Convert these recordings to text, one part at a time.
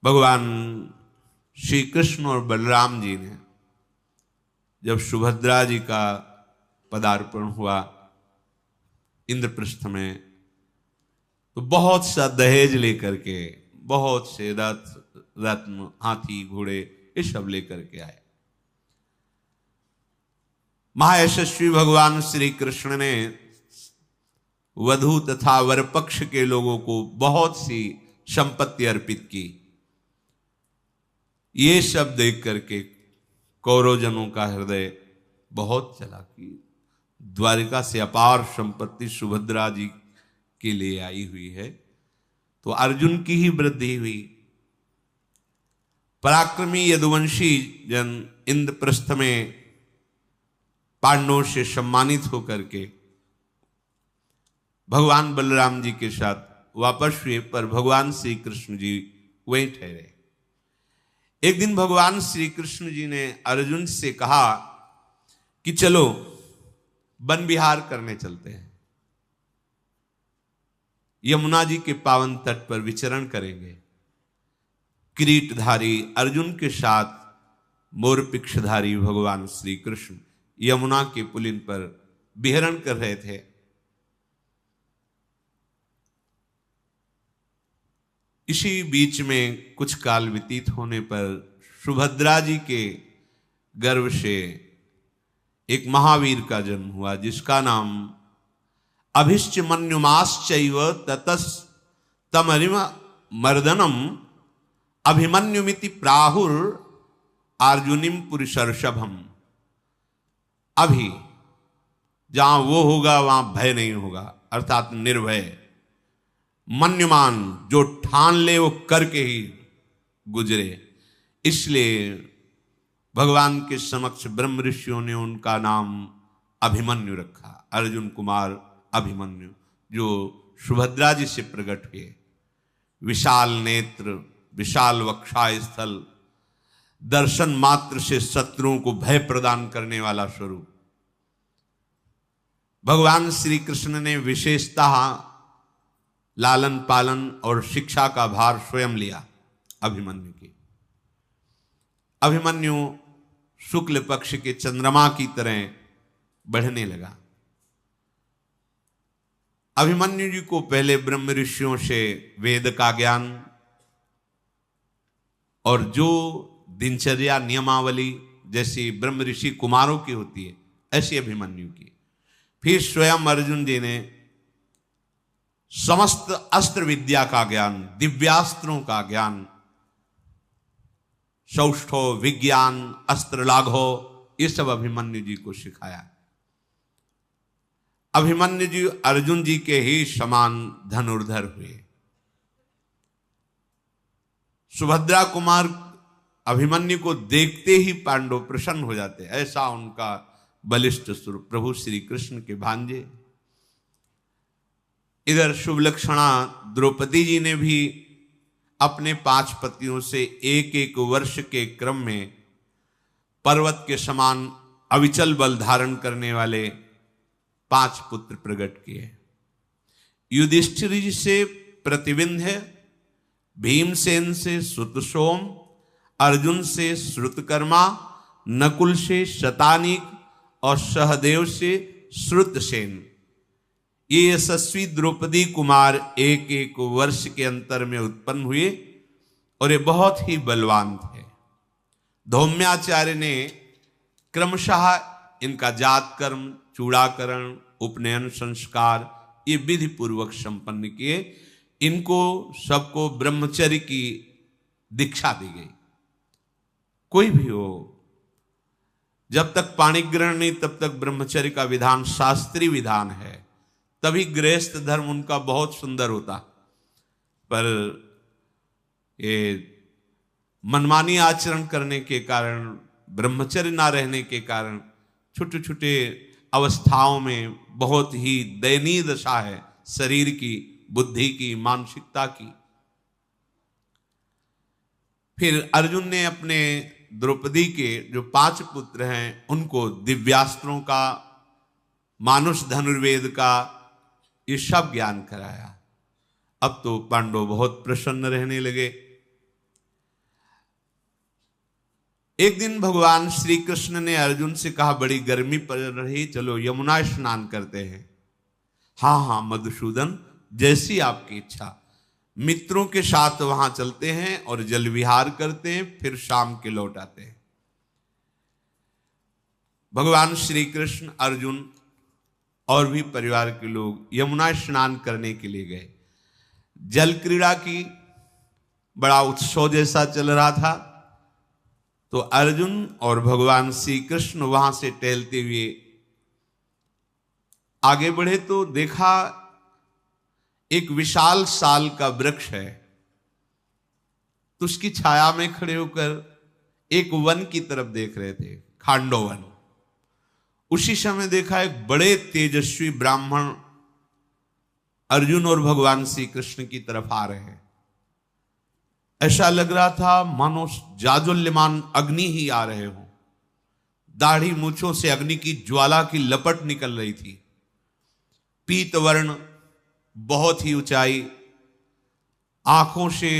भगवान श्री कृष्ण और बलराम जी ने जब सुभद्रा जी का पदार्पण हुआ इंद्रप्रस्थ में, तो बहुत सा दहेज लेकर के, बहुत से रत्न, हाथी, घोड़े, ये सब लेकर के आए। महायशस्वी भगवान श्री कृष्ण ने वधू तथा वर पक्ष के लोगों को बहुत सी संपत्ति अर्पित की। ये सब देख करके कौरवजनों का हृदय बहुत चला कि द्वारिका से अपार संपत्ति सुभद्रा जी के लिए आई हुई है, तो अर्जुन की ही वृद्धि हुई। पराक्रमी यदुवंशी जन इंद्रप्रस्थ में पांडवों से सम्मानित होकर के भगवान बलराम जी के साथ वापस हुए, पर भगवान श्री कृष्ण जी वहीं ठहरे। एक दिन भगवान श्री कृष्ण जी ने अर्जुन से कहा कि चलो वन विहार करने चलते हैं, यमुना जी के पावन तट पर विचरण करेंगे। किरीटधारी अर्जुन के साथ मोरपिक्षधारी भगवान श्री कृष्ण यमुना के पुलिन पर विहरण कर रहे थे। इसी बीच में कुछ काल व्यतीत होने पर सुभद्रा जी के गर्भ से एक महावीर का जन्म हुआ, जिसका नाम अभिश्चमन्युमाश्चैव ततस तमरिम मर्दनम अभिमन्युमिति प्राहुर अर्जुनिम पुरुषर्षभम। अभी जहां वो होगा वहां भय नहीं होगा, अर्थात निर्भय। मन्युमान जो ठान ले वो करके ही गुजरे, इसलिए भगवान के समक्ष ब्रह्म ऋषियों ने उनका नाम अभिमन्यु रखा। अर्जुन कुमार अभिमन्यु, जो सुभद्रा जी से प्रकट हुए। विशाल नेत्र, विशाल वक्षा स्थल, दर्शन मात्र से शत्रुओं को भय प्रदान करने वाला स्वरूप। भगवान श्री कृष्ण ने विशेषतः लालन पालन और शिक्षा का भार स्वयं लिया अभिमन्यु की। अभिमन्यु शुक्ल पक्ष के चंद्रमा की तरह बढ़ने लगा। अभिमन्यु जी को पहले ब्रह्म ऋषियों से वेद का ज्ञान और जो दिनचर्या नियमावली जैसी ब्रह्म ऋषि कुमारों की होती है, ऐसी अभिमन्यु की। फिर स्वयं अर्जुन जी ने समस्त अस्त्र विद्या का ज्ञान, दिव्यास्त्रों का ज्ञान, सौष्ठो, विज्ञान, अस्त्र लाघो, ये सब अभिमन्यु जी को सिखाया। अभिमन्यु जी अर्जुन जी के ही समान धनुर्धर हुए। सुभद्रा कुमार अभिमन्यु को देखते ही पांडव प्रसन्न हो जाते, ऐसा उनका बलिष्ठ स्वरूप। प्रभु श्री कृष्ण के भांजे। इधर शुभलक्षणा द्रौपदी जी ने भी अपने 5 पतियों से एक एक वर्ष के क्रम में पर्वत के समान अविचल बल धारण करने वाले 5 पुत्र प्रकट किए। युधिष्ठिर जी से प्रतिविंध्य, भीमसेन से श्रुतसोम, अर्जुन से श्रुतकर्मा, नकुल से शतानीक और सहदेव से श्रुतसेन। ये यशस्वी द्रौपदी कुमार एक एक वर्ष के अंतर में उत्पन्न हुए और ये बहुत ही बलवान थे। धौम्याचार्य ने क्रमशः इनका जात कर्म, चूड़ाकरण, उपनयन संस्कार ये विधि पूर्वक संपन्न किए। इनको सबको ब्रह्मचर्य की दीक्षा दी गई। कोई भी हो, जब तक पाणी ग्रहण नहीं तब तक ब्रह्मचर्य का विधान शास्त्रीय विधान है, तभी गृहस्थ धर्म उनका बहुत सुंदर होता। पर ये मनमानी आचरण करने के कारण, ब्रह्मचर्य ना रहने के कारण छोटे छोटे अवस्थाओं में बहुत ही दयनीय दशा है शरीर की, बुद्धि की, मानसिकता की। फिर अर्जुन ने अपने द्रौपदी के जो 5 पुत्र हैं उनको दिव्यास्त्रों का, मानुष धनुर्वेद का ये सब ज्ञान कराया। अब तो पांडव बहुत प्रसन्न रहने लगे। एक दिन भगवान श्री कृष्ण ने अर्जुन से कहा, बड़ी गर्मी पड़ रही, चलो यमुना स्नान करते हैं। हाँ हाँ मधुसूदन, जैसी आपकी इच्छा। मित्रों के साथ वहां चलते हैं और जल विहार करते हैं, फिर शाम के लौट आते हैं। भगवान श्री कृष्ण, अर्जुन और भी परिवार के लोग यमुना स्नान करने के लिए गए। जल क्रीड़ा की बड़ा उत्सव जैसा चल रहा था, तो अर्जुन और भगवान श्री कृष्ण वहां से टहलते हुए आगे बढ़े तो देखा एक विशाल साल का वृक्ष है, तो उसकी छाया में खड़े होकर एक वन की तरफ देख रहे थे, खांडोवन। उसी समय देखा एक बड़े तेजस्वी ब्राह्मण अर्जुन और भगवान श्री कृष्ण की तरफ आ रहे हैं। ऐसा लग रहा था मानो जाज्वल्यमान अग्नि ही आ रहे हो। दाढ़ी मूछों से अग्नि की ज्वाला की लपट निकल रही थी। पीत वर्ण, बहुत ही ऊंचाई, आंखों से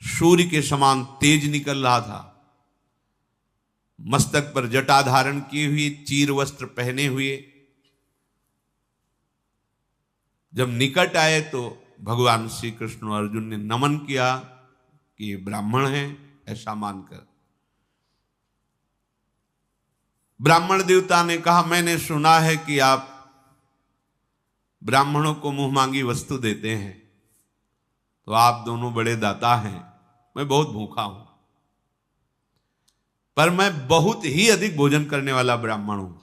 सूर्य के समान तेज निकल रहा था। मस्तक पर जटा धारण किए हुए, चीर वस्त्र पहने हुए। जब निकट आए तो भगवान श्री कृष्ण और अर्जुन ने नमन किया कि ये ब्राह्मण हैं, ऐसा मानकर। ब्राह्मण देवता ने कहा, मैंने सुना है कि आप ब्राह्मणों को मुंह मांगी वस्तु देते हैं, तो आप दोनों बड़े दाता हैं। मैं बहुत भूखा हूं, पर मैं बहुत ही अधिक भोजन करने वाला ब्राह्मण हूं।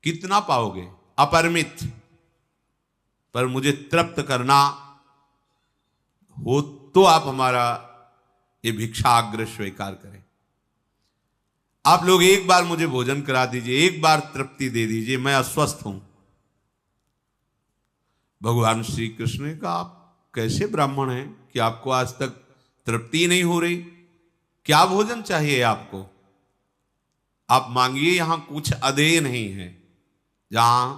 कितना पाओगे? अपरिमित। पर मुझे तृप्त करना हो तो आप हमारा ये भिक्षाग्रह स्वीकार करें। आप लोग एक बार मुझे भोजन करा दीजिए, एक बार तृप्ति दे दीजिए, मैं अस्वस्थ हूं। भगवान श्री कृष्ण ने कहा, आप कैसे ब्राह्मण हैं कि आपको आज तक तृप्ति नहीं हो रही? क्या भोजन चाहिए आपको? आप मांगिए, यहां कुछ अदेय नहीं है। जहां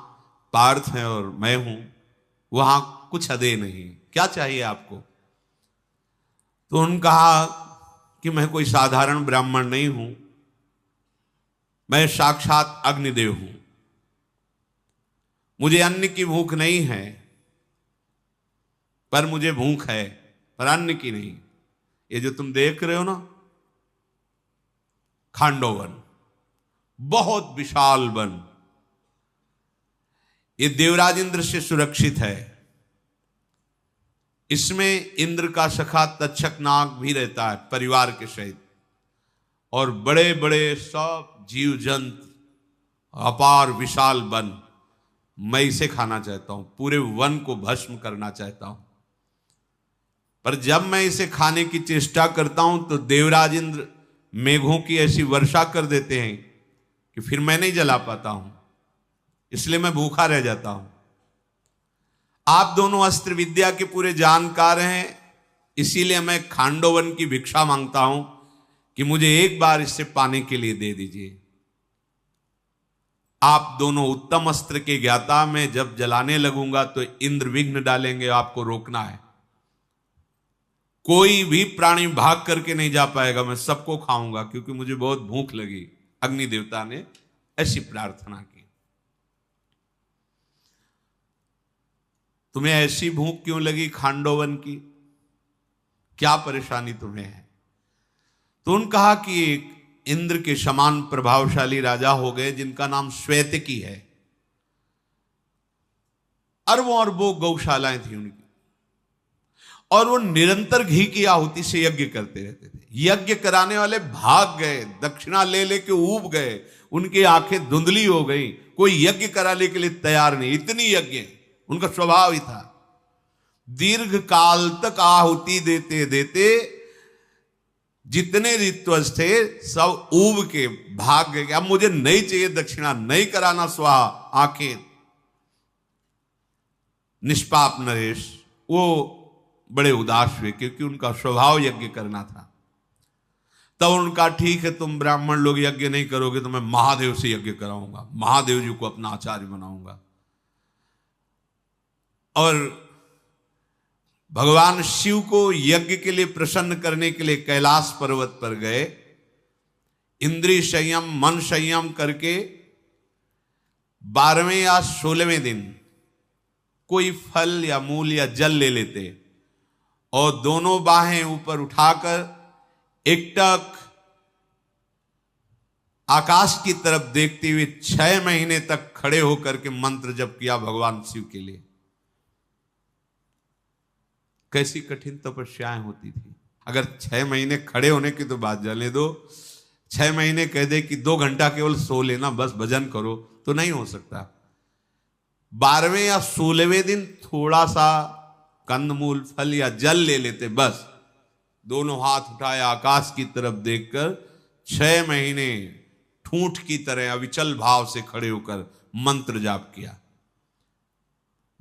पार्थ है और मैं हूं, वहां कुछ अदेय नहीं। क्या चाहिए आपको? तो उन्होंने कहा कि मैं कोई साधारण ब्राह्मण नहीं हूं, मैं साक्षात अग्निदेव हूं। मुझे अन्न की भूख नहीं है, पर मुझे भूख है, पर अन्न की नहीं। ये जो तुम देख रहे हो ना, खांडोवन, बहुत विशाल वन, ये देवराज इंद्र से सुरक्षित है। इसमें इंद्र का सखा तक्षक नाग भी रहता है परिवार के सहित, और बड़े बड़े सब जीव जंतु, अपार विशाल वन। मैं इसे खाना चाहता हूं, पूरे वन को भस्म करना चाहता हूं। पर जब मैं इसे खाने की चेष्टा करता हूं तो देवराज इंद्र मेघों की ऐसी वर्षा कर देते हैं कि फिर मैं नहीं जला पाता हूं, इसलिए मैं भूखा रह जाता हूं। आप दोनों अस्त्र विद्या के पूरे जानकार हैं, इसीलिए मैं खांडोवन की भिक्षा मांगता हूं कि मुझे एक बार इससे पाने के लिए दे दीजिए। आप दोनों उत्तम अस्त्र के ज्ञाता, मैं जब जलाने लगूंगा तो इंद्र विघ्न डालेंगे, आपको रोकना है। कोई भी प्राणी भाग करके नहीं जा पाएगा, मैं सबको खाऊंगा क्योंकि मुझे बहुत भूख लगी। अग्नि देवता ने ऐसी प्रार्थना की। तुम्हें ऐसी भूख क्यों लगी खांडोवन की? क्या परेशानी तुम्हें है? तो उन्होंने कहा कि एक इंद्र के समान प्रभावशाली राजा हो गए जिनका नाम श्वेतकी है। अरबों अरबों गौशालाएं थी उनकी, और वो निरंतर घी की आहुति से यज्ञ करते रहते थे। यज्ञ कराने वाले भाग गए, दक्षिणा ले लेके ऊब गए, उनकी आंखें धुंधली हो गई। कोई यज्ञ कराने के लिए तैयार नहीं, इतनी यज्ञ उनका स्वभाव ही था। दीर्घ काल तक आहुति देते देते जितने ऋत्वज थे सब ऊब के भाग गए। अब मुझे नहीं चाहिए दक्षिणा, नहीं कराना स्वाहा। आंखें निष्पाप नरेश वो बड़े उदास हुए क्योंकि उनका स्वभाव यज्ञ करना था। तब उनका, ठीक है तुम ब्राह्मण लोग यज्ञ नहीं करोगे तो मैं महादेव से यज्ञ कराऊंगा, महादेव जी को अपना आचार्य बनाऊंगा। और भगवान शिव को यज्ञ के लिए प्रसन्न करने के लिए कैलाश पर्वत पर गए। इंद्रिय संयम, मन संयम करके 12वें या 16वें दिन कोई फल या मूल या जल ले लेते और दोनों बाहें ऊपर उठाकर एकटक आकाश की तरफ देखते हुए 6 महीने तक खड़े होकर के मंत्र जप किया भगवान शिव के लिए। कैसी कठिन तपस्याएं होती थी। अगर 6 महीने खड़े होने की तो बात जाने दो, 6 महीने कह दे कि 2 घंटा केवल सो लेना, बस भजन करो, तो नहीं हो सकता। 12वें या 16वें दिन थोड़ा सा कंदमूल, फल या जल ले लेते, बस दोनों हाथ उठाए आकाश की तरफ देखकर 6 महीने ठूंठ की तरह अविचल भाव से खड़े होकर मंत्र जाप किया।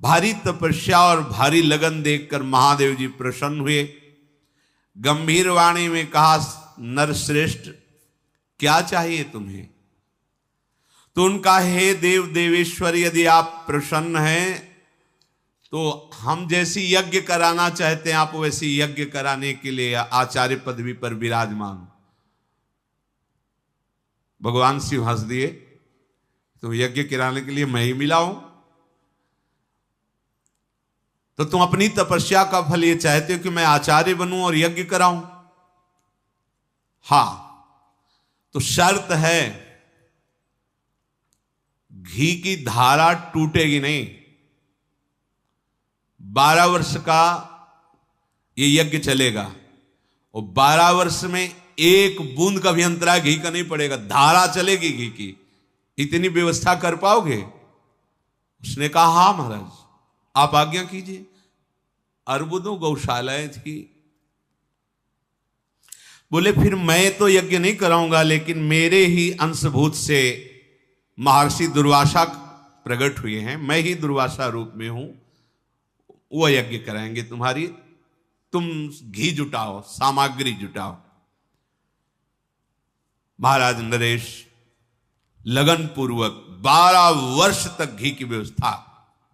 भारी तपस्या और भारी लगन देखकर महादेव जी प्रसन्न हुए। गंभीर वाणी में कहा, नरश्रेष्ठ क्या चाहिए तुम्हें? तो उनका, हे देव देवेश्वर, यदि आप प्रसन्न हैं तो हम जैसी यज्ञ कराना चाहते हैं आप वैसी यज्ञ कराने के लिए आचार्य पदवी पर विराजमान। भगवान शिव हंस दिए, तो यज्ञ कराने के लिए मैं ही मिला हूं, तो तुम अपनी तपस्या का फल ये चाहते हो कि मैं आचार्य बनूं और यज्ञ कराऊं? हां, तो शर्त है घी की धारा टूटेगी नहीं। 12 वर्ष का ये यज्ञ चलेगा और 12 वर्ष में एक बूंद का भी अंतराय घी का नहीं पड़ेगा, धारा चलेगी घी की। इतनी व्यवस्था कर पाओगे? उसने कहा, हां महाराज, आप आज्ञा कीजिए। अर्बुदों गौशालाएं थी। बोले, फिर मैं तो यज्ञ नहीं कराऊंगा, लेकिन मेरे ही अंशभूत से महर्षि दुर्वासा प्रकट हुए हैं, मैं ही दुर्वासा रूप में हूं, वो यज्ञ कराएंगे तुम्हारी। तुम घी जुटाओ, सामग्री जुटाओ। महाराज नरेश लगन पूर्वक 12 वर्ष तक घी की व्यवस्था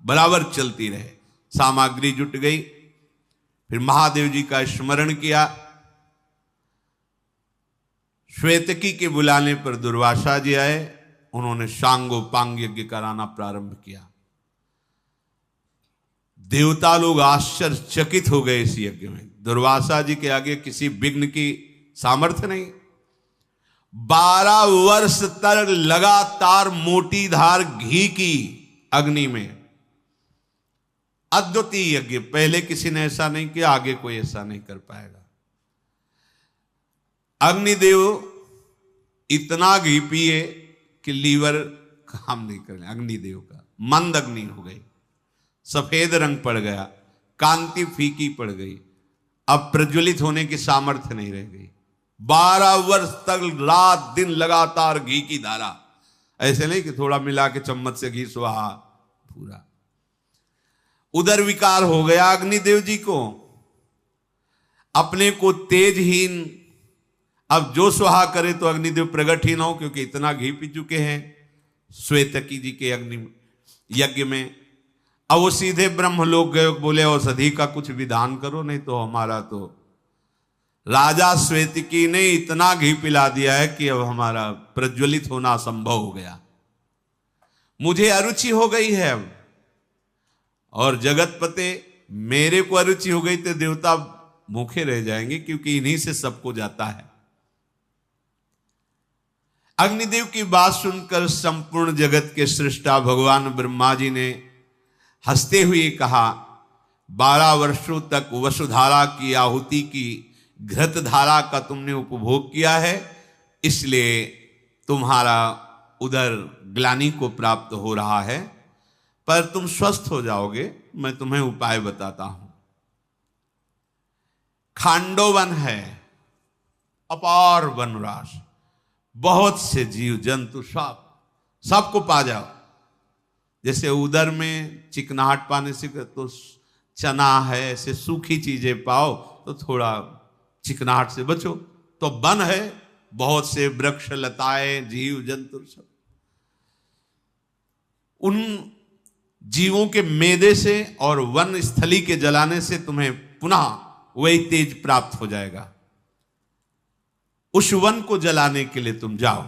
बराबर चलती रहे। सामग्री जुट गई। फिर महादेव जी का स्मरण किया। श्वेतकी के बुलाने पर दुर्वासा जी आए। उन्होंने सांगोपांग यज्ञ कराना प्रारंभ किया। देवता लोग आश्चर्यचकित हो गए इस यज्ञ में। दुर्वासा जी के आगे किसी विघ्न की सामर्थ्य नहीं। 12 वर्ष तक लगातार मोटी धार घी की अग्नि में अद्वितीय यज्ञ। पहले किसी ने ऐसा नहीं किया, आगे कोई ऐसा नहीं कर पाएगा। अग्निदेव इतना घी पिए कि लीवर काम नहीं करने। अग्निदेव का मंद अग्नि हो गई, सफेद रंग पड़ गया, कांति फीकी पड़ गई, अब प्रज्वलित होने की सामर्थ्य नहीं रह गई। 12 वर्ष तक रात दिन लगातार घी की धारा। ऐसे नहीं कि थोड़ा मिला के चम्मच से घी स्वाहा, पूरा। उदर विकार हो गया अग्निदेव जी को, अपने को तेजहीन। अब जो स्वाहा करे तो अग्निदेव प्रगट ही ना हो, क्योंकि इतना घी पी चुके हैं श्वेतकी जी के यज्ञ में। अब वो सीधे ब्रह्मलोक गए। बोले, औषधि का कुछ विधान करो, नहीं तो हमारा तो राजा श्वेतकी ने इतना घी पिला दिया है कि अब हमारा प्रज्वलित होना असंभव हो गया। मुझे अरुचि हो गई है अब, और जगतपते मेरे को अरुचि हो गई तो देवता भूखे रह जाएंगे, क्योंकि इन्हीं से सबको जाता है। अग्निदेव की बात सुनकर संपूर्ण जगत के सृष्टा भगवान ब्रह्मा जी ने हंसते हुए कहा, 12 वर्षों तक वसुधारा की आहुति की घृत धारा का तुमने उपभोग किया है, इसलिए तुम्हारा उदर ग्लानि को प्राप्त हो रहा है, पर तुम स्वस्थ हो जाओगे। मैं तुम्हें उपाय बताता हूं। खांडोवन है, अपार वनराश, बहुत से जीव जंतु, सबको पा जाओ। जैसे उदर में चिकनाहट पाने से तो चना है, ऐसे सूखी चीजें पाओ तो थोड़ा चिकनाहट से बचो। तो वन है, बहुत से वृक्ष, लताएं, जीव जंतु, सब। उन जीवों के मेदे से और वन स्थली के जलाने से तुम्हें पुनः वही तेज प्राप्त हो जाएगा। उस वन को जलाने के लिए तुम जाओ।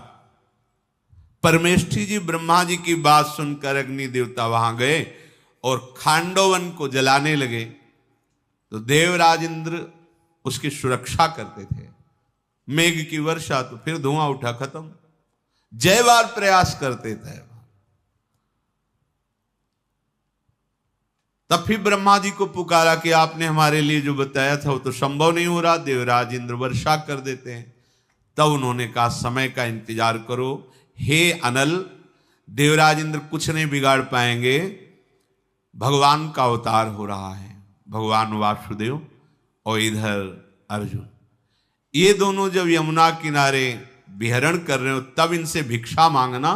परमेष्ठी जी ब्रह्मा जी की बात सुनकर अग्नि देवता वहां गए और खांडोवन को जलाने लगे। तो देवराज इंद्र उसकी सुरक्षा करते थे। मेघ की वर्षा, तो फिर धुआं उठा, खत्म। जय बार प्रयास करते थे। तब फिर ब्रह्मा जी को पुकारा कि आपने हमारे लिए जो बताया था वो तो संभव नहीं हो रहा। देवराज इंद्र वर्षा कर देते हैं। तब उन्होंने कहा समय का इंतजार करो। हे अनल, देवराज इंद्र कुछ नहीं बिगाड़ पाएंगे। भगवान का अवतार हो रहा है, भगवान वासुदेव और इधर अर्जुन। ये दोनों जब यमुना किनारे विहरण कर रहे हो तब इनसे भिक्षा मांगना।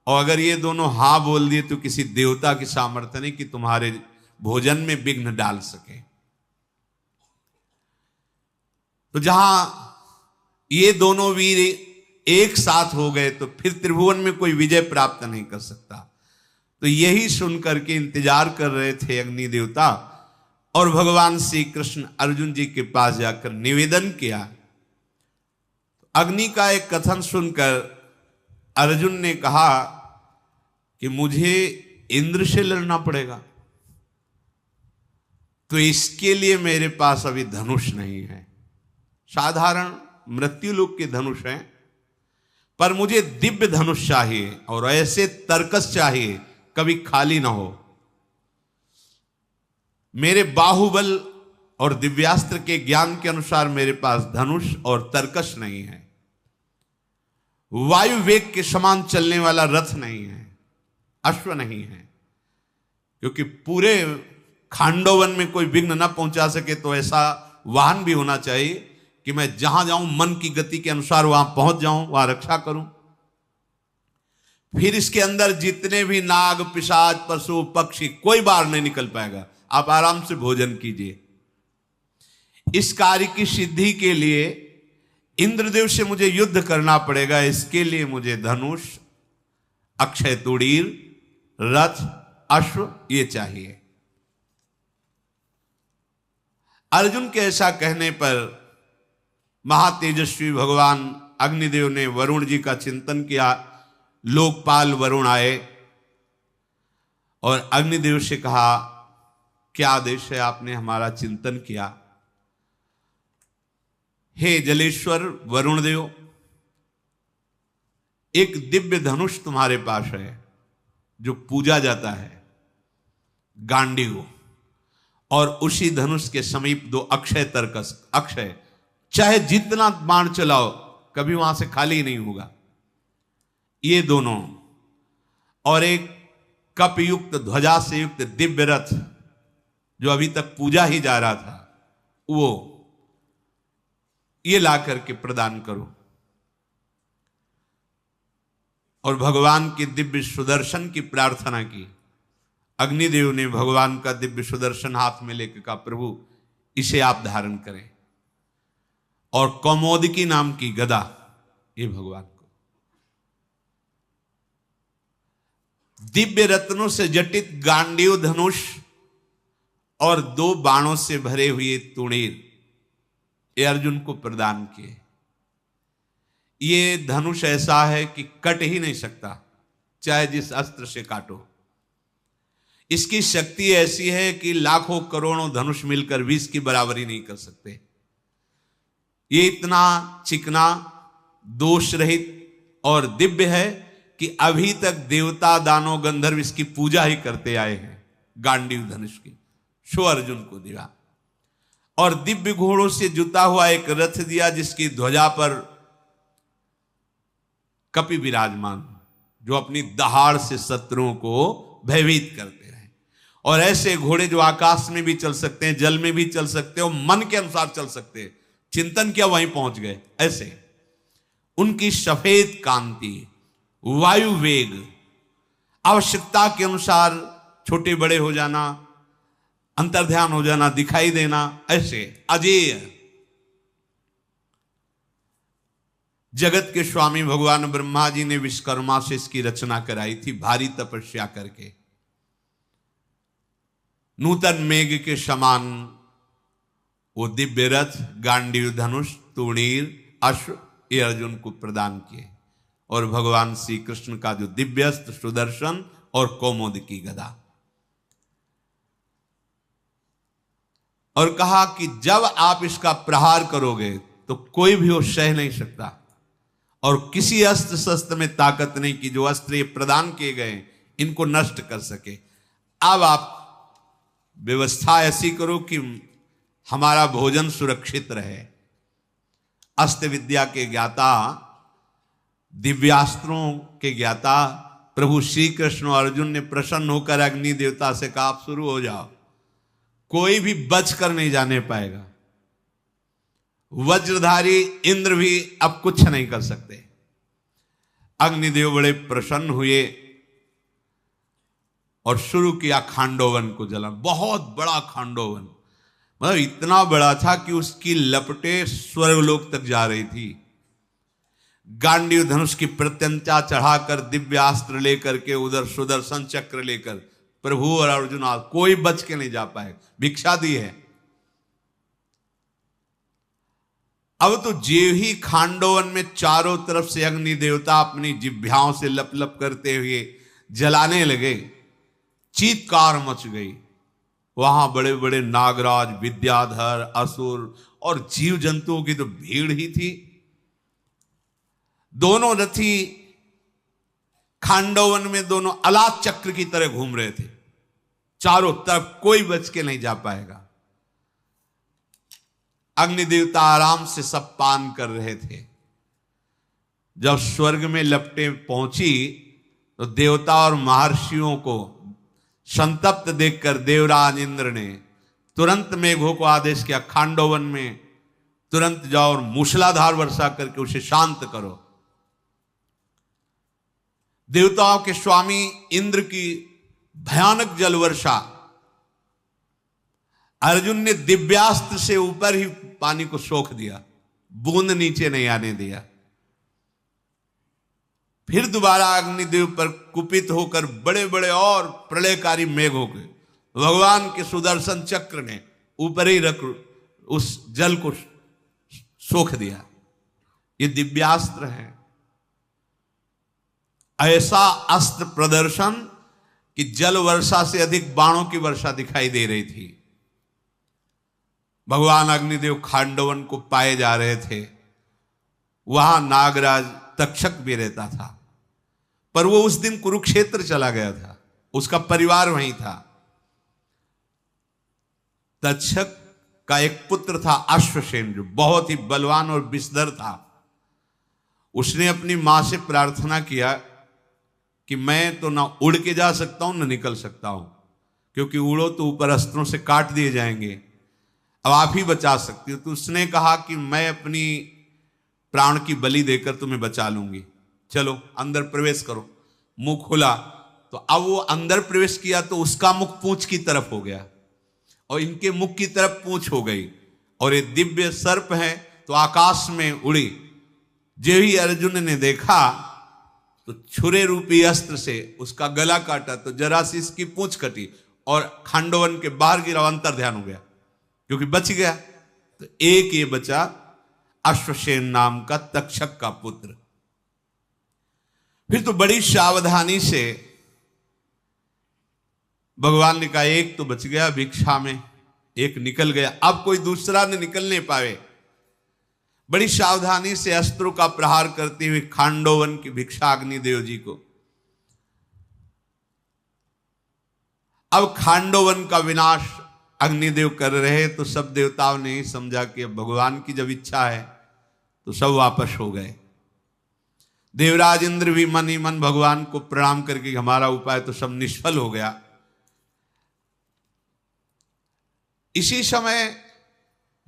और अगर ये दोनों हाँ बोल दिए तो किसी देवता की सामर्थ्य नहीं कि तुम्हारे भोजन में विघ्न डाल सके। तो जहां ये दोनों वीर एक साथ हो गए तो फिर त्रिभुवन में कोई विजय प्राप्त नहीं कर सकता। तो यही सुनकर के इंतजार कर रहे थे अग्नि देवता। और भगवान श्री कृष्ण अर्जुन जी के पास जाकर निवेदन किया। अग्नि का एक कथन सुनकर अर्जुन ने कहा कि मुझे इंद्र से लड़ना पड़ेगा, तो इसके लिए मेरे पास अभी धनुष नहीं है। साधारण मृत्युलोक के धनुष हैं, पर मुझे दिव्य धनुष चाहिए और ऐसे तर्कस चाहिए कभी खाली ना हो। मेरे बाहुबल और दिव्यास्त्र के ज्ञान के अनुसार मेरे पास धनुष और तर्कस नहीं है। वायु वेग के समान चलने वाला रथ नहीं है, अश्व नहीं है। क्योंकि पूरे खांडोवन में कोई विघ्न न पहुंचा सके तो ऐसा वाहन भी होना चाहिए कि मैं जहां जाऊं मन की गति के अनुसार वहां पहुंच जाऊं, वहां रक्षा करूं। फिर इसके अंदर जितने भी नाग पिशाच पशु पक्षी कोई बाहर नहीं निकल पाएगा। आप आराम से भोजन कीजिए। इस कार्य की सिद्धि के लिए इंद्रदेव से मुझे युद्ध करना पड़ेगा। इसके लिए मुझे धनुष, अक्षय तुड़ीर, रथ, अश्व ये चाहिए। अर्जुन के ऐसा कहने पर महातेजस्वी भगवान अग्निदेव ने वरुण जी का चिंतन किया। लोकपाल वरुण आए और अग्निदेव से कहा, क्या आदेश है? आपने हमारा चिंतन किया। हे जलेश्वर वरुण देव, एक दिव्य धनुष तुम्हारे पास है जो पूजा जाता है, गांडीव, और उसी धनुष के समीप दो अक्षय तर्कस। अक्षय, चाहे जितना बाण चलाओ कभी वहां से खाली नहीं होगा। ये दोनों, और एक कप युक्त ध्वजा से युक्त दिव्य रथ जो अभी तक पूजा ही जा रहा था, वो ये ला करके प्रदान करो। और भगवान के दिव्य सुदर्शन की प्रार्थना की। अग्निदेव ने भगवान का दिव्य सुदर्शन हाथ में लेकर कहा, प्रभु इसे आप धारण करें। और कौमोदकी नाम की गदा, ये भगवान को दिव्य रत्नों से जटित गांडीव धनुष और दो बाणों से भरे हुए तुणीर ये अर्जुन को प्रदान किए। ये धनुष ऐसा है कि कट ही नहीं सकता, चाहे जिस अस्त्र से काटो। इसकी शक्ति ऐसी है कि लाखों करोड़ों धनुष मिलकर भी इसकी बराबरी नहीं कर सकते। ये इतना चिकना, दोष रहित और दिव्य है कि अभी तक देवता दानव गंधर्व इसकी पूजा ही करते आए हैं। गांडीव धनुष की सो अर्जुन को दिया। और दिव्य घोड़ों से जुता हुआ एक रथ दिया जिसकी ध्वजा पर कपि विराजमान, जो अपनी दहाड़ से शत्रुओं को भयभीत करते रहे। और ऐसे घोड़े जो आकाश में भी चल सकते हैं, जल में भी चल सकते हैं और मन के अनुसार चल सकते हैं। चिंतन किया वहीं पहुंच गए। ऐसे उनकी सफेद कांति, वायु वेग, आवश्यकता के अनुसार छोटे बड़े हो जाना, अंतर्ध्यान हो जाना, दिखाई देना, ऐसे अजेय। जगत के स्वामी भगवान ब्रह्मा जी ने विश्वकर्मा से इसकी रचना कराई थी, भारी तपस्या करके। नूतन मेघ के समान वो दिव्य रथ, गांडीव, धनुष, तूणीर, अश्व ये अर्जुन को प्रदान किए, और भगवान श्री कृष्ण का जो दिव्यस्त्र, सुदर्शन और कौमुद की गदा। और कहा कि जब आप इसका प्रहार करोगे तो कोई भी वो सह नहीं सकता, और किसी अस्त्र शस्त्र में ताकत नहीं कि जो अस्त्र ये प्रदान किए गए इनको नष्ट कर सके। अब आप व्यवस्था ऐसी करो कि हमारा भोजन सुरक्षित रहे। अस्त्र विद्या के ज्ञाता, दिव्यास्त्रों के ज्ञाता प्रभु श्री कृष्ण और अर्जुन ने प्रसन्न होकर अग्नि देवता से कहा, आप शुरू हो जाओ, कोई भी बच कर नहीं जाने पाएगा। वज्रधारी इंद्र भी अब कुछ नहीं कर सकते। अग्निदेव बड़े प्रसन्न हुए और शुरू किया खांडोवन को जलाना। बहुत बड़ा खांडोवन, मतलब इतना बड़ा था कि उसकी लपटें स्वर्गलोक तक जा रही थी। गांडीव धनुष की प्रत्यंचा चढ़ाकर, दिव्यास्त्र लेकर के, उधर सुदर्शन चक्र लेकर प्रभु और अर्जुन, कोई बच के नहीं जा पाए। भिक्षा दी है। अब तो जेव ही खांडोवन में चारों तरफ से अग्नि देवता अपनी जिह्वाओं से लप लप करते हुए जलाने लगे, चीत्कार मच गई। वहां बड़े बड़े नागराज, विद्याधर, असुर और जीव जंतुओं की तो भीड़ ही थी। दोनों रथी खांडोवन में दोनों अलात चक्र की तरह घूम रहे थे, चारों तरफ कोई बच के नहीं जा पाएगा। अग्नि देवता आराम से सब पान कर रहे थे। जब स्वर्ग में लपटें पहुंची तो देवता और महर्षियों को संतप्त देखकर देवराज इंद्र ने तुरंत मेघों को आदेश किया, खांडोवन में तुरंत जाओ और मूसलाधार वर्षा करके उसे शांत करो। देवताओं के स्वामी इंद्र की भयानक जल वर्षा, अर्जुन ने दिव्यास्त्र से ऊपर ही पानी को सोख दिया, बूंद नीचे नहीं आने दिया। फिर दोबारा अग्निदेव पर कुपित होकर बड़े बड़े और प्रलयकारी मेघ हो गए। भगवान के सुदर्शन चक्र ने ऊपर ही रख उस जल को सोख दिया। ये दिव्यास्त्र है। ऐसा अस्त्र प्रदर्शन कि जल वर्षा से अधिक बाणों की वर्षा दिखाई दे रही थी। भगवान अग्निदेव खांडोवन को पाए जा रहे थे। वहां नागराज तक्षक भी रहता था, पर वो उस दिन कुरुक्षेत्र चला गया था, उसका परिवार वहीं था। तक्षक का एक पुत्र था अश्वसेन, जो बहुत ही बलवान और विषधर था। उसने अपनी मां से प्रार्थना किया कि मैं तो ना उड़ के जा सकता हूं ना निकल सकता हूं, क्योंकि उड़ो तो ऊपर अस्त्रों से काट दिए जाएंगे, अब आप ही बचा सकती हो। तो उसने कहा कि मैं अपनी प्राण की बलि देकर तुम्हें बचा लूंगी, चलो अंदर प्रवेश करो। मुख खुला तो अब वो अंदर प्रवेश किया तो उसका मुख पूंछ की तरफ हो गया और इनके मुख की तरफ पूंछ हो गई, और ये दिव्य सर्प है तो आकाश में उड़ी। जो ही अर्जुन ने देखा तो छुरे रूपी अस्त्र से उसका गला काटा तो जरा सी इसकी पूंछ कटी और खांडोवन के बाहर गिरा, अंतर ध्यान हो गया क्योंकि बच गया। तो एक ये बचा अश्वसेन नाम का तक्षक का पुत्र। फिर तो बड़ी सावधानी से भगवान ने कहा एक तो बच गया भिक्षा में, एक निकल गया, अब कोई दूसरा न निकल नहीं पावे। बड़ी सावधानी से अस्त्रों का प्रहार करते हुए खांडोवन की भिक्षा अग्निदेव जी को। अब खांडोवन का विनाश अग्निदेव कर रहे तो सब देवताओं ने ही समझा कि अब भगवान की जब इच्छा है तो सब वापस हो गए। देवराज इंद्र भी मन ही मन भगवान को प्रणाम करके हमारा उपाय तो सब निष्फल हो गया। इसी समय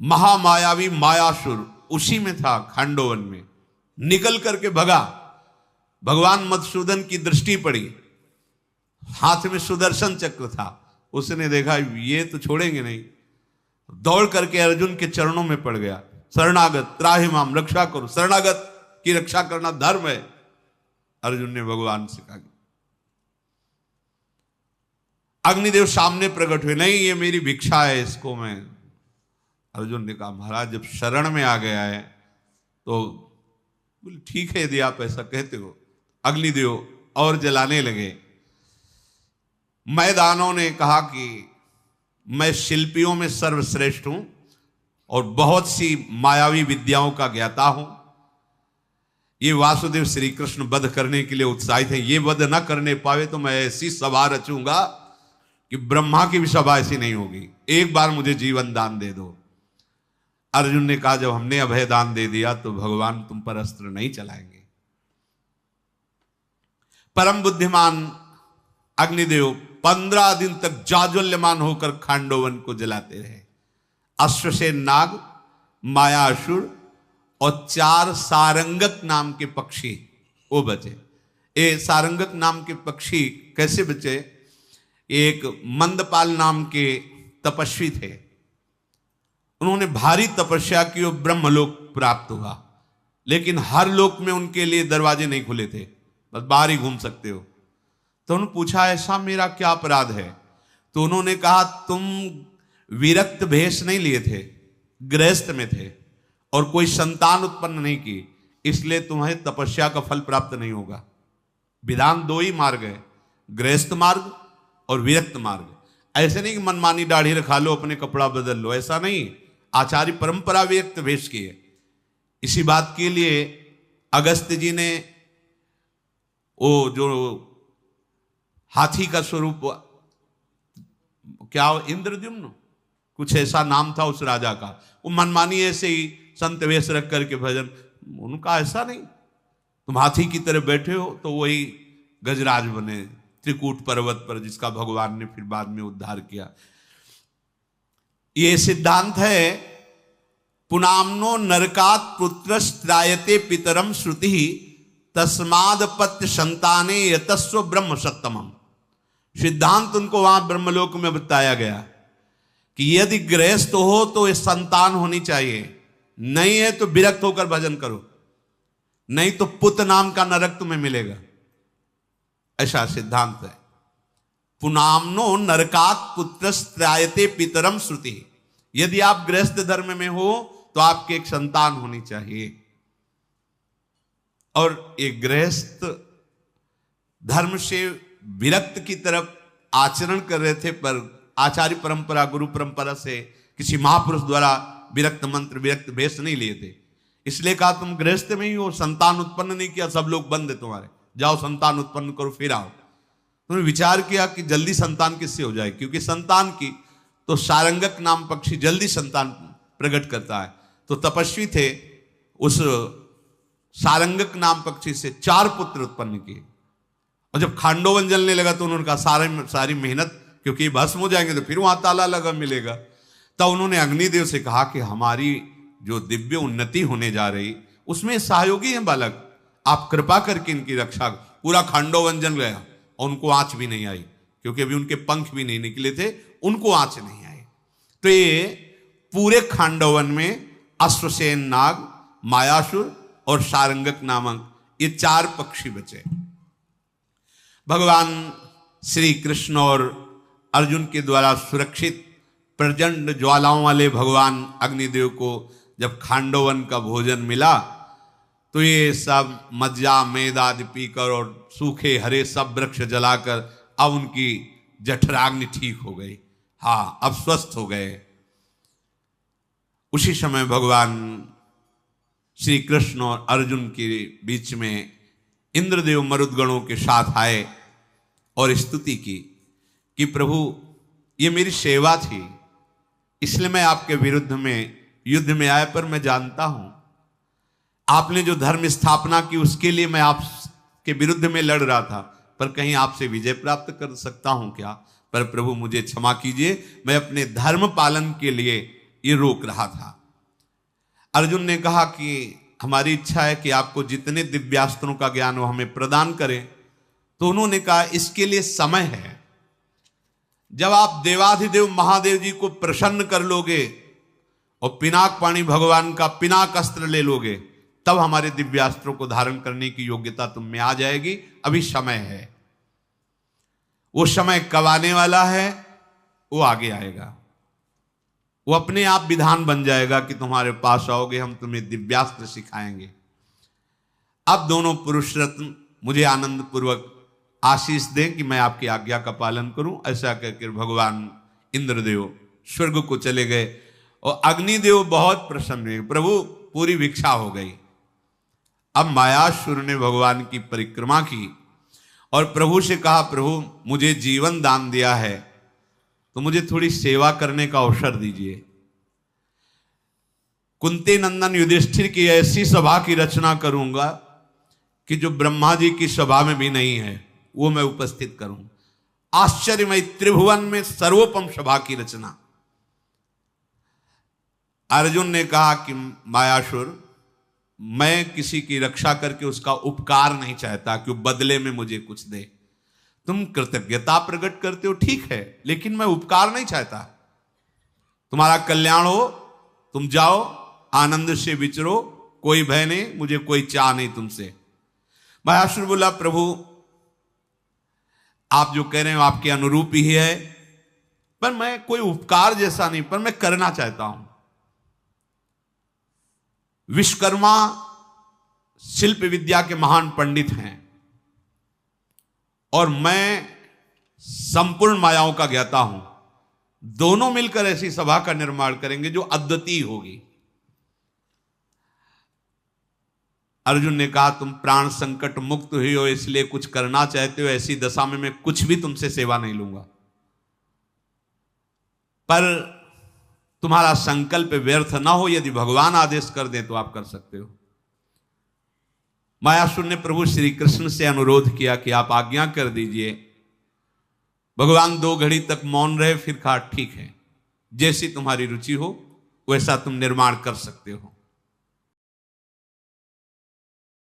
महामायावी मायासुर उसी में था, खांडोवन में निकल करके भगा। भगवान मधुसूदन की दृष्टि पड़ी, हाथ में सुदर्शन चक्र था, उसने देखा ये तो छोड़ेंगे नहीं, दौड़ करके अर्जुन के चरणों में पड़ गया। शरणागत त्राहि माम, रक्षा करो, शरणागत की रक्षा करना धर्म है। अर्जुन ने भगवान से कहा। अग्निदेव सामने प्रकट हुए, नहीं ये मेरी भिक्षा है, इसको मैं अर्जुन ने कहा महाराज जब शरण में आ गया है तो बोले ठीक है, यदि आप ऐसा कहते हो। अग्निदेव और जलाने लगे। मैदानों ने कहा कि मैं शिल्पियों में सर्वश्रेष्ठ हूं और बहुत सी मायावी विद्याओं का ज्ञाता हूं। ये वासुदेव श्री कृष्ण वध करने के लिए उत्साहित हैं। ये वध न करने पावे तो मैं ऐसी सभा रचूंगा कि ब्रह्मा की भी सभा ऐसी नहीं होगी। एक बार मुझे जीवन दान दे दो। अर्जुन ने कहा जब हमने अभय दान दे दिया तो भगवान तुम पर अस्त्र नहीं चलाएंगे। परम बुद्धिमान अग्निदेव 15 दिन तक जाज्वल्यमान होकर खांडोवन को जलाते रहे। अश्वसेन नाग, मायासुर और 4 सारंगक नाम के पक्षी वो बचे। ये सारंगक नाम के पक्षी कैसे बचे? एक मंदपाल नाम के तपस्वी थे। उन्होंने भारी तपस्या की और ब्रह्मलोक प्राप्त हुआ, लेकिन हर लोक में उनके लिए दरवाजे नहीं खुले थे, बस बाहर ही घूम सकते हो। तो उन्होंने पूछा ऐसा मेरा क्या अपराध है? तो उन्होंने कहा तुम विरक्त भेष नहीं लिए थे, गृहस्थ में थे और कोई संतान उत्पन्न नहीं की, इसलिए तुम्हें तपस्या का फल प्राप्त नहीं होगा। विधान 2 ही मार्ग है, गृहस्थ मार्ग और विरक्त मार्ग। ऐसे नहीं कि मनमानी दाढ़ी रखा लो, अपने कपड़ा बदल लो, ऐसा नहीं। आचार्य परंपरा विरक्त भेष की है। इसी बात के लिए अगस्त जी ने वो जो हाथी का स्वरूप, क्या इंद्रद्युम्न कुछ ऐसा नाम था उस राजा का, वो मनमानी ऐसे ही संत वेश रख करके भजन, उनका ऐसा नहीं। तुम हाथी की तरह बैठे हो तो वही गजराज बने त्रिकूट पर्वत पर, जिसका भगवान ने फिर बाद में उद्धार किया। ये सिद्धांत है पुनामनो नरकात पुत्रस्त्रायते पितरम श्रुति तस्माद पत्य संताने यतस्व ब्रह्म सत्तमम। सिद्धांत उनको वहां ब्रह्मलोक में बताया गया कि यदि गृहस्थ हो तो ये संतान होनी चाहिए, नहीं है तो विरक्त होकर भजन करो, नहीं तो पुत नाम का नरक तुम्हें मिलेगा। ऐसा सिद्धांत है। पुनामनो नरकात पुत्रस्त्रायते पितरम श्रुति। यदि आप गृहस्थ धर्म में हो तो आपके एक संतान होनी चाहिए। और ये गृहस्थ धर्म से विरक्त की तरफ आचरण कर रहे थे, पर आचार्य परंपरा गुरु परंपरा से किसी महापुरुष द्वारा विरक्त मंत्र विरक्त भेष नहीं लिए थे। इसलिए कहा तुम गृहस्थ में ही हो, संतान उत्पन्न नहीं किया, सब लोग बंद है तुम्हारे, जाओ संतान उत्पन्न करो फिर आओ। उन्होंने विचार किया कि जल्दी संतान किससे हो जाए, क्योंकि संतान की तो सारंगक नाम पक्षी जल्दी संतान प्रकट करता है। तो तपस्वी थे, उस सारंगक नाम पक्षी से 4 पुत्र उत्पन्न किए। और जब खांडोवन जलने लगा तो उन्होंने कहा सारी मेहनत, क्योंकि भस्म हो जाएंगे तो फिर वहां ताला लगा मिलेगा। तब उन्होंने अग्निदेव से कहा कि हमारी जो दिव्य उन्नति होने जा रही उसमें सहयोगी हैं बालक, आप कृपा करके इनकी रक्षा। पूरा खांडोवन जल गया और उनको आंच भी नहीं आई, क्योंकि अभी उनके पंख भी नहीं निकले थे, उनको आंच नहीं आई। तो ये पूरे खांडोवन में अश्वसेन नाग, मायासुर और सारंगक नामक ये 4 पक्षी बचे। भगवान श्री कृष्ण और अर्जुन के द्वारा सुरक्षित प्रचंड ज्वालाओं वाले भगवान अग्निदेव को जब खांडोवन का भोजन मिला तो ये सब मज्जा मेद आदि पीकर और सूखे हरे सब वृक्ष जलाकर अब उनकी जठराग्नि ठीक हो गई। हाँ, अब स्वस्थ हो गए। उसी समय भगवान श्री कृष्ण और अर्जुन के बीच में इंद्रदेव मरुदगणों के साथ आए और स्तुति की कि प्रभु ये मेरी सेवा थी, इसलिए मैं आपके विरुद्ध में युद्ध में आया, पर मैं जानता हूं आपने जो धर्म स्थापना की उसके लिए मैं आपके विरुद्ध में लड़ रहा था, पर कहीं आपसे विजय प्राप्त कर सकता हूं क्या? पर प्रभु मुझे क्षमा कीजिए, मैं अपने धर्म पालन के लिए ये रोक रहा था। अर्जुन ने कहा कि हमारी इच्छा है कि आपको जितने दिव्यास्त्रों का ज्ञान हो हमें प्रदान करें। तो उन्होंने कहा इसके लिए समय है, जब आप देवाधिदेव महादेव जी को प्रसन्न कर लोगे और पिनाक पाणी भगवान का पिनाक अस्त्र ले लोगे, तब हमारे दिव्यास्त्रों को धारण करने की योग्यता तुम में आ जाएगी। अभी समय है, वो समय कब आने वाला है वो आगे आएगा। वो अपने आप विधान बन जाएगा कि तुम्हारे पास आओगे, हम तुम्हें दिव्यास्त्र सिखाएंगे। अब दोनों पुरुष रत्न मुझे आनंद पूर्वक आशीष दें कि मैं आपकी आज्ञा का पालन करूं। ऐसा कहकर भगवान इंद्रदेव स्वर्ग को चले गए और अग्निदेव बहुत प्रसन्न हुए। प्रभु पूरी भिक्षा हो गई। अब मायासुर ने भगवान की परिक्रमा की और प्रभु से कहा, प्रभु मुझे जीवन दान दिया है तो मुझे थोड़ी सेवा करने का अवसर दीजिए। कुंती नंदन युधिष्ठिर की ऐसी सभा की रचना करूंगा कि जो ब्रह्मा जी की सभा में भी नहीं है वो मैं उपस्थित करूं। आश्चर्यमय त्रिभुवन में सर्वोपम सभा की रचना। अर्जुन ने कहा कि मायासुर, मैं किसी की रक्षा करके उसका उपकार नहीं चाहता कि वो बदले में मुझे कुछ दे। तुम कृतज्ञता प्रकट करते हो ठीक है, लेकिन मैं उपकार नहीं चाहता। तुम्हारा कल्याण हो, तुम जाओ आनंद से विचरो, कोई भय नहीं, मुझे कोई चाह नहीं तुमसे। मायासुर बोला, प्रभु आप जो कह रहे हो आपके अनुरूप ही है, पर मैं कोई उपकार जैसा नहीं, पर मैं करना चाहता हूं। विश्वकर्मा शिल्प विद्या के महान पंडित हैं और मैं संपूर्ण मायाओं का ज्ञाता हूं। दोनों मिलकर ऐसी सभा का निर्माण करेंगे जो अद्वितीय होगी। अर्जुन ने कहा, तुम प्राण संकट मुक्त हुई हो इसलिए कुछ करना चाहते हो, ऐसी दशा में मैं कुछ भी तुमसे सेवा नहीं लूंगा, पर तुम्हारा संकल्प व्यर्थ ना हो, यदि भगवान आदेश कर दें तो आप कर सकते हो। मायासुर ने प्रभु श्री कृष्ण से अनुरोध किया कि आप आज्ञा कर दीजिए। भगवान 2 घड़ी तक मौन रहे, फिर कहा, ठीक है, जैसी तुम्हारी रुचि हो वैसा तुम निर्माण कर सकते हो।